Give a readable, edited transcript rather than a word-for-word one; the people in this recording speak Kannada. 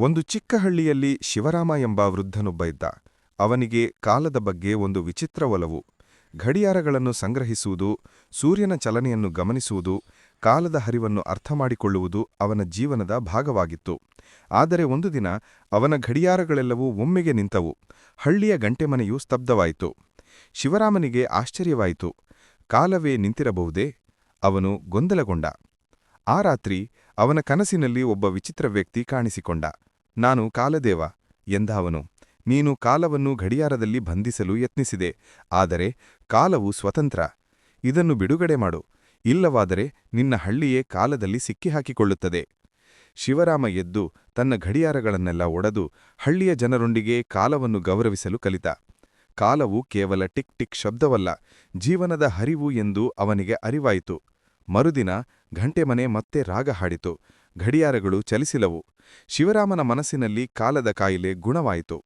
ಒಂದು ಚಿಕ್ಕ ಹಳ್ಳಿಯಲ್ಲಿ ಶಿವರಾಮ ಎಂಬ ವೃದ್ಧನೊಬ್ಬ ಇದ್ದ. ಅವನಿಗೆ ಕಾಲದ ಬಗ್ಗೆ ಒಂದು ವಿಚಿತ್ರ ಒಲವು. ಗಡಿಯಾರಗಳನ್ನು ಸಂಗ್ರಹಿಸುವುದು, ಸೂರ್ಯನ ಚಲನೆಯನ್ನು ಗಮನಿಸುವುದು, ಕಾಲದ ಹರಿವನ್ನು ಅರ್ಥಮಾಡಿಕೊಳ್ಳುವುದು ಅವನ ಜೀವನದ ಭಾಗವಾಗಿತ್ತು. ಆದರೆ ಒಂದು ದಿನ ಅವನ ಗಡಿಯಾರಗಳೆಲ್ಲವೂ ಒಮ್ಮೆಗೆ ನಿಂತವು. ಹಳ್ಳಿಯ ಗಂಟೆಮನೆಯೂ ಸ್ತಬ್ಧವಾಯಿತು. ಶಿವರಾಮನಿಗೆ ಆಶ್ಚರ್ಯವಾಯಿತು. ಕಾಲವೇ ನಿಂತಿರಬಹುದೇ? ಅವನು ಗೊಂದಲಗೊಂಡ. ಆ ರಾತ್ರಿ ಅವನ ಕನಸಿನಲ್ಲಿ ಒಬ್ಬ ವಿಚಿತ್ರ ವ್ಯಕ್ತಿ ಕಾಣಿಸಿಕೊಂಡ. ನಾನು ಕಾಲದೇವ ಎಂದ ಅವನು. ನೀನು ಕಾಲವನ್ನು ಗಡಿಯಾರದಲ್ಲಿ ಬಂಧಿಸಲು ಯತ್ನಿಸಿದೆ, ಆದರೆ ಕಾಲವು ಸ್ವತಂತ್ರ. ಇದನ್ನು ಬಿಡುಗಡೆ ಮಾಡು, ಇಲ್ಲವಾದರೆ ನಿನ್ನ ಹಳ್ಳಿಯೇ ಕಾಲದಲ್ಲಿ ಸಿಕ್ಕಿಹಾಕಿಕೊಳ್ಳುತ್ತದೆ. ಶಿವರಾಮ ಎದ್ದು ತನ್ನ ಗಡಿಯಾರಗಳನ್ನೆಲ್ಲ ಒಡೆದು ಹಳ್ಳಿಯ ಜನರೊಂದಿಗೆ ಕಾಲವನ್ನು ಗೌರವಿಸಲು ಕಲಿತ. ಕಾಲವು ಕೇವಲ ಟಿಕ್ ಟಿಕ್ ಶಬ್ದವಲ್ಲ, ಜೀವನದ ಹರಿವು ಎಂದು ಅವನಿಗೆ ಅರಿವಾಯಿತು. ಮರುದಿನ ಘಂಟೆಮನೆ ಮತ್ತೆ ರಾಗ ಹಾಡಿತು. ಗಡಿಯಾರಗಳು ಚಲಿಸಿಲವು. ಶಿವರಾಮನ ಮನಸ್ಸಿನಲ್ಲಿ ಕಾಲದ ಕಾಯಿಲೆ ಗುಣವಾಯಿತು.